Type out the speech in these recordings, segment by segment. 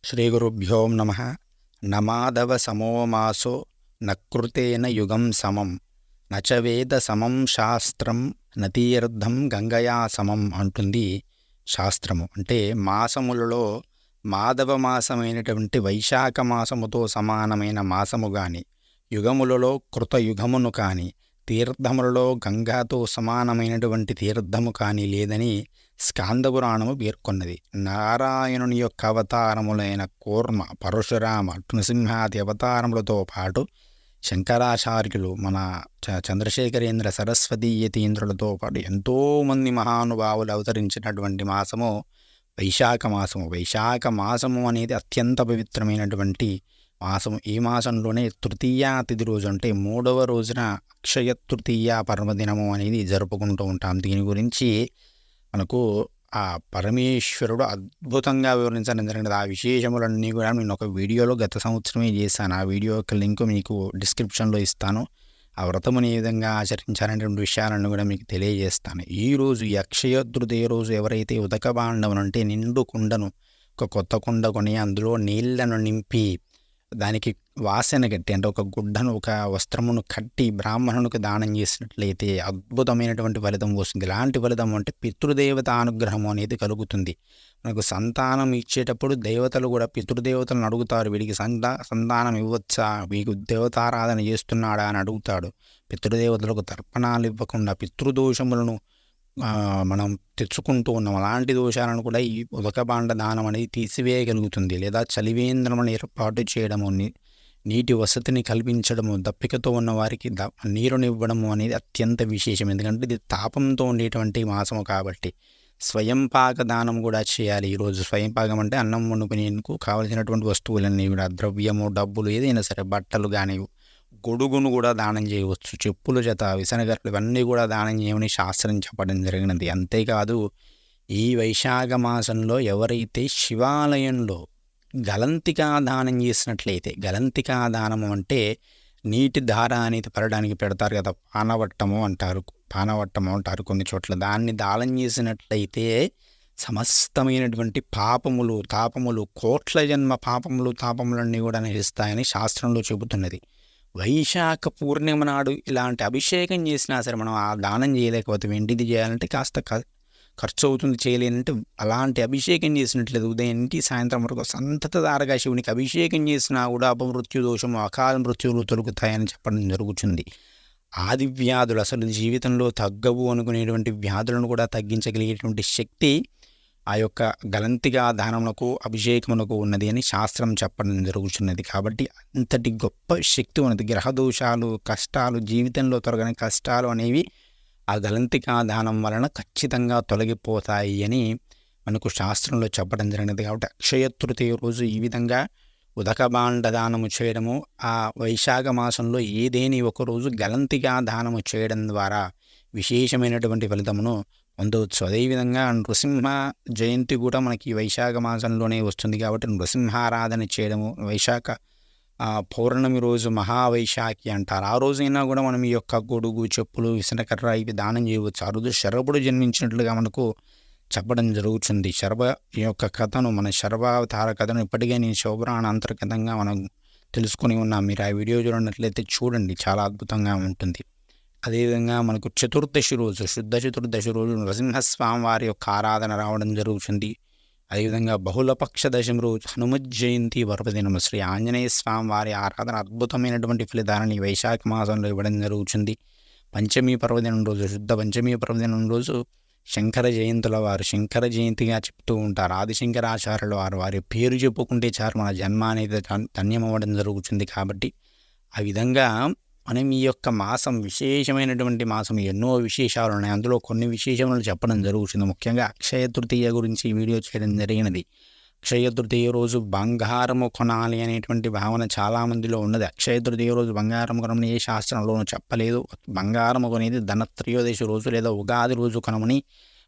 శ్రీగురుభ్యో నమః. నమాదవ సమో మాసో నకృతేన యుగం సమం నచ వేద సమం శాస్త్రం నతీర్థం గంగయా సమం అంటుంది శాస్త్రము. అంటే మాసములలో మాధవ మాసమైనటువంటి వైశాఖ మాసముతో సమానమైన మాసము గాని, యుగములలో కృతయుగమును కాని, తీర్థములలో గంగాతో సమానమైనటువంటి తీర్థము కానీ లేదని స్కాందపురాణము పేర్కొన్నది. నారాయణుని యొక్క అవతారములైన కూర్మ, పరశురామ, నృసింహాది అవతారములతో పాటు శంకరాచార్యులు, మన చంద్రశేఖరేంద్ర సరస్వతీ యతీంద్రులతో పాటు ఎంతోమంది మహానుభావులు అవతరించినటువంటి మాసము వైశాఖ మాసము. వైశాఖ మాసము అనేది అత్యంత పవిత్రమైనటువంటి మాసము. ఈ మాసంలోనే తృతీయా తిథి రోజు, అంటే 3వ రోజున అక్షయ తృతీయ పర్వదినము అనేది జరుపుకుంటూ ఉంటాం. దీని గురించి మనకు ఆ పరమేశ్వరుడు అద్భుతంగా వివరించడం జరిగినది. ఆ విశేషములన్నీ కూడా నేను ఒక వీడియోలో గత సంవత్సరమే చేశాను. ఆ వీడియో యొక్క లింక్ మీకు డిస్క్రిప్షన్లో ఇస్తాను. ఆ వ్రతముని ఏ విధంగా ఆచరించాలనేటువంటి విషయాలను కూడా మీకు తెలియజేస్తాను. ఈరోజు ఈ అక్షయ తృతీయ రోజు ఎవరైతే ఉదక భాండమును, అంటే నిండు కుండను, ఒక కొత్త కుండ కొని అందులో నీళ్లను నింపి దానికి వాసన కట్టి, అంటే ఒక గుడ్డను, ఒక వస్త్రమును కట్టి బ్రాహ్మణునికి దానం చేసినట్లయితే అద్భుతమైనటువంటి ఫలితం వస్తుంది. ఇలాంటి ఫలితం అంటే పితృదేవత అనుగ్రహం అనేది కలుగుతుంది. మనకు సంతానం ఇచ్చేటప్పుడు దేవతలు కూడా పితృదేవతలను అడుగుతారు, వీడికి సంతానం ఇవ్వచ్చా, వీకు దేవతారాధన చేస్తున్నాడా అని అడుగుతాడు. పితృదేవతలకు తర్పణాలు ఇవ్వకుండా పితృదోషములను మనం తెచ్చుకుంటూ ఉన్నాం. అలాంటి దోషాలను కూడా ఈ ఉదకబాండ దానం అనేది తీసివేయగలుగుతుంది. లేదా చలివేంద్రమును ఏర్పాటు చేయడము, నీటి వసతిని కల్పించడము, దప్పికతో ఉన్న వారికి నీరునివ్వడము అనేది అత్యంత విశేషం. ఎందుకంటే ఇది తాపంతో ఉండేటువంటి మాసము కాబట్టి స్వయం పాక దానం కూడా చేయాలి. ఈరోజు స్వయం పాకం అంటే అన్నం వండుకునేందుకు కావలసినటువంటి వస్తువులన్నీ కూడా, ద్రవ్యము, డబ్బులు, ఏదైనా సరే, బట్టలు కానీ, గొడుగును కూడా దానం చేయవచ్చు. చెప్పుల జత, విసనగర్లు, ఇవన్నీ కూడా దానం చేయమని శాస్త్రం చెప్పడం జరిగినది. అంతేకాదు ఈ వైశాఖ మాసంలో ఎవరైతే శివాలయంలో గలంతికా దానం చేసినట్లయితే, గలంతికా దానము అంటే నీటి ధార అనేది పడడానికి పెడతారు కదా, పానవట్టము అంటారు కొన్ని చోట్ల. దాన్ని దానం చేసినట్లయితే సమస్తమైనటువంటి తాపములు, కోట్ల జన్మ తాపములన్నీ కూడా నశిస్తాయని శాస్త్రంలో చెబుతున్నది. వైశాఖ పూర్ణిమ నాడు ఇలాంటి అభిషేకం చేసినా సరే మనం ఆ దానం చేయలేకపోతే, వెంటిది చేయాలంటే కాస్త ఖర్చు అవుతుంది, చేయలేనంటే అలాంటి అభిషేకం చేసినట్లేదు ఉదయం నుంచి సాయంత్రం వరకు సంతతధారగా శివునికి అభిషేకం చేసినా కూడా అపమృత్యు దోషము, అకాల మృత్యువులు తొలగుతాయని చెప్పడం జరుగుతుంది. ఆది వ్యాధులు, అసలు జీవితంలో తగ్గవు అనుకునేటువంటి వ్యాధులను కూడా తగ్గించగలిగేటువంటి శక్తి ఆ యొక్క గలంతిగా దానమునకు, అభిషేకమునకు ఉన్నది అని శాస్త్రం చెప్పడం జరుగుతున్నది. కాబట్టి అంతటి గొప్ప శక్తి ఉన్నది. గ్రహదోషాలు, కష్టాలు, జీవితంలో తొలగని కష్టాలు అనేవి ఆ గలంతికా దానం వలన ఖచ్చితంగా తొలగిపోతాయి అని మనకు శాస్త్రంలో చెప్పడం జరిగినది. కాబట్టి అక్షయ తృతీయ రోజు ఈ విధంగా ఉదకబాండ దానము చేయడము, ఆ వైశాఖ మాసంలో ఏదేని ఒకరోజు గలంతిగా దానము చేయడం ద్వారా విశేషమైనటువంటి ఫలితమును పొందవచ్చు. అదేవిధంగా నృసింహ జయంతి కూడా మనకి వైశాఖ మాసంలోనే వస్తుంది. కాబట్టి నృసింహారాధన చేయడము, వైశాఖ పౌర్ణమి రోజు మహావైశాఖి అంటారు. ఆ రోజైనా కూడా మనం ఈ యొక్క గొడుగు, చెప్పులు, విసనకర్ర ఇవి దానం చేయవచ్చు. ఆ రోజు శరభుడు జన్మించినట్లుగా మనకు చెప్పడం జరుగుతుంది. శరభ యొక్క కథను, మన శరభావతార కథను ఇప్పటికే నేను శివపురాణ అంతర్గతంగా మనం తెలుసుకుని ఉన్నాం. మీరు ఆ వీడియో చూడనట్లయితే చూడండి, చాలా అద్భుతంగా ఉంటుంది. అదేవిధంగా మనకు చతుర్దశి రోజు, శుద్ధ చతుర్దశి రోజు నరసింహస్వామి వారి యొక్క ఆరాధన రావడం జరుగుతుంది. అదేవిధంగా బహుళపక్ష దశమి రోజు హనుమత్ జయంతి పర్వదినం, శ్రీ ఆంజనేయ స్వామి వారి ఆరాధన అద్భుతమైనటువంటి ఫలితాలను ఈ వైశాఖ మాసంలో ఇవ్వడం జరుగుతుంది. పంచమీ పర్వదినం రోజు, శుద్ధ పంచమీ పర్వదినం రోజు శంకర జయంతుల వారు శంకర జయంతిగా చెప్తూ ఉంటారు. ఆదిశంకరాచార్యుల వారి పేరు చెప్పుకుంటే చాలు మన జన్మ అనేది ధన్యమవ్వడం జరుగుతుంది. కాబట్టి ఆ విధంగా మనం ఈ యొక్క మాసం విశేషమైనటువంటి మాసం, ఎన్నో విశేషాలు ఉన్నాయి. అందులో కొన్ని విశేషములు చెప్పడం జరుగుతుంది. ముఖ్యంగా అక్షయ తృతీయ గురించి ఈ వీడియో చేయడం జరిగినది. అక్షయ తృతీయ రోజు బంగారము కొనాలి అనేటువంటి భావన చాలామందిలో ఉన్నది. అక్షయ తృతీయ రోజు బంగారం కొనమని ఏ శాస్త్రంలోనూ చెప్పలేదు. బంగారము కొనేది ధనత్రయోదశి రోజు లేదా ఉగాది రోజు కొనమని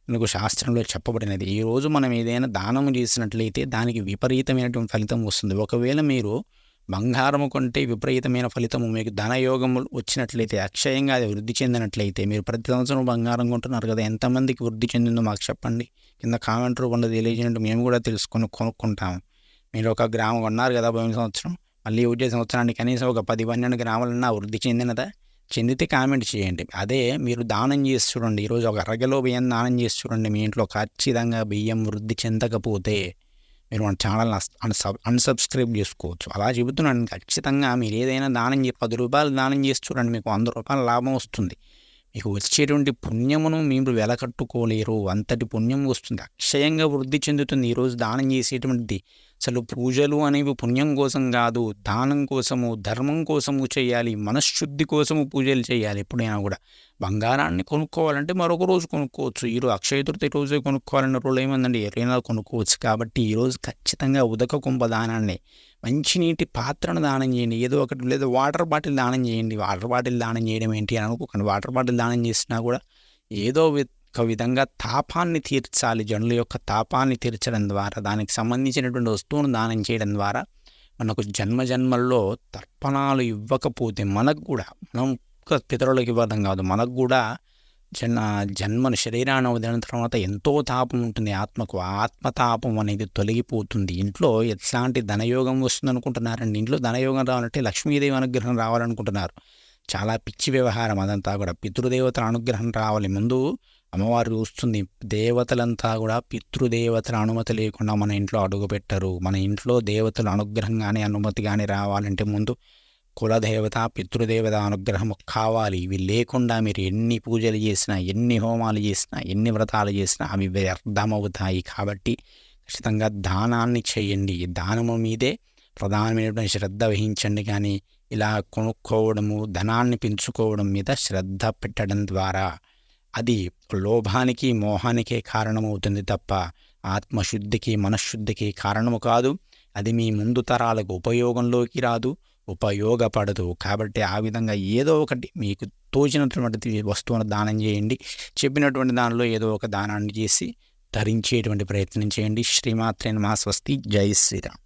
మనకు శాస్త్రంలో చెప్పబడినది. ఈ రోజు మనం ఏదైనా దానము చేసినట్లయితే దానికి విపరీతమైనటువంటి ఫలితం వస్తుంది. ఒకవేళ మీరు బంగారము కొంటే విపరీతమైన ఫలితము, మీకు ధనయోగము వచ్చినట్లయితే, అక్షయంగా అది వృద్ధి చెందినట్లయితే, మీరు ప్రతి సంవత్సరం బంగారం కొంటున్నారు కదా, ఎంతమందికి వృద్ధి చెందిందో మాకు చెప్పండి. కింద కామెంట్ రూపంలో తెలియజేయండి, మేము కూడా తెలుసుకొని కొనుక్కుంటాము. మీరు 1 గ్రాము కొన్నారు కదా పోయిన సంవత్సరం, మళ్ళీ వచ్చే సంవత్సరానికి కనీసం ఒక 10, 12 గ్రాములన్నా వృద్ధి చెందినదా? చెందితే కామెంట్ చేయండి. అదే మీరు దానం చేసి చూడండి. ఈరోజు ఒక అరకిలో బియ్యం దానం చేసి చూడండి. మీ ఇంట్లో ఖచ్చితంగా బియ్యం వృద్ధి చెందకపోతే మీరు మన ఛానల్ని అన్సబ్స్క్రైబ్ చేసుకోవచ్చు. అలా చెబుతున్నాను. ఖచ్చితంగా మీరు ఏదైనా దానం ₹10 దానం చేసి చూడండి, మీకు ₹100 లాభం వస్తుంది. మీకు వచ్చేటువంటి పుణ్యమును మీరు వెలకట్టుకోలేరు, అంతటి పుణ్యం వస్తుంది, అక్షయంగా వృద్ధి చెందుతుంది. ఈరోజు దానం చేసేటువంటిది అసలు పూజలు అనేవి పుణ్యం కోసం కాదు, దానం కోసము, ధర్మం కోసము చేయాలి, మనశ్శుద్ధి కోసము పూజలు చేయాలి. ఎప్పుడైనా కూడా బంగారాన్ని కొనుక్కోవాలంటే మరొక రోజు కొనుక్కోవచ్చు. ఈరోజు అక్షయ తృతీయ రోజే కొనుక్కోవాలన్న రోజు ఏమందండి, ఎవరైనా కొనుక్కోవచ్చు. కాబట్టి ఈరోజు ఖచ్చితంగా ఉదక కుంభ దానాన్ని, మంచినీటి పాత్రను దానం చేయండి. ఏదో ఒకటి, లేదా వాటర్ బాటిల్ దానం చేయండి. వాటర్ బాటిల్ దానం చేయడం ఏంటి అని అనుకోకండి. వాటర్ బాటిల్ దానం చేసినా కూడా ఏదో ఒక విధంగా తాపాన్ని తీర్చాలి. జనుల యొక్క తాపాన్ని తీర్చడం ద్వారా, దానికి సంబంధించినటువంటి వస్తువును దానం చేయడం ద్వారా మనకు జన్మజన్మల్లో తర్పణాలు ఇవ్వకపోతే మనకు కూడా, మనం పితరులకు ఇవ్వడం కాదు, మనకు కూడా జన్మను శరీరాన్ని వదిలిన తర్వాత ఎంతో తాపం ఉంటుంది ఆత్మకు. ఆత్మతాపం అనేది తొలగిపోతుంది. ఇంట్లో ఎట్లాంటి ధనయోగం వస్తుంది అనుకుంటున్నారండి? ఇంట్లో ధనయోగం రావాలంటే లక్ష్మీదేవి అనుగ్రహం రావాలనుకుంటున్నారు. చాలా పిచ్చి వ్యవహారం అదంతా కూడా. పితృదేవతల అనుగ్రహం రావాలి. ముందు అమ్మవారు చూస్తుంది. దేవతలంతా కూడా పితృదేవతల అనుమతి లేకుండా మన ఇంట్లో అడుగుపెట్టరు. మన ఇంట్లో దేవతల అనుగ్రహం కానీ అనుమతి కానీ రావాలంటే ముందు కులదేవత, పితృదేవత అనుగ్రహం కావాలి. ఇవి లేకుండా మీరు ఎన్ని పూజలు చేసినా, ఎన్ని హోమాలు చేసినా, ఎన్ని వ్రతాలు చేసినా అవి వ్యర్థమవుతాయి. కాబట్టి ఖచ్చితంగా దానాన్ని చేయండి. దానము మీదే ప్రధానమైనటువంటి శ్రద్ధ వహించండి. కానీ ఇలా కొనుక్కోవడము, ధనాన్ని పెంచుకోవడం మీద శ్రద్ధ పెట్టడం ద్వారా అది లోభానికి, మోహానికే కారణమవుతుంది తప్ప ఆత్మశుద్ధికి, మనశ్శుద్ధికి కారణము కాదు. అది మీ ముందు తరాలకు ఉపయోగంలోకి రాదు, ఉపయోగపడదు. కాబట్టి ఆ విధంగా ఏదో ఒకటి మీకు తోచినటువంటి వస్తువును దానం చేయండి. చెప్పినటువంటి దానిలో ఏదో ఒక దానాన్ని చేసి ధరించేటువంటి ప్రయత్నం చేయండి. శ్రీమాత్రే నమః. స్వస్తి. జై శ్రీరామ్.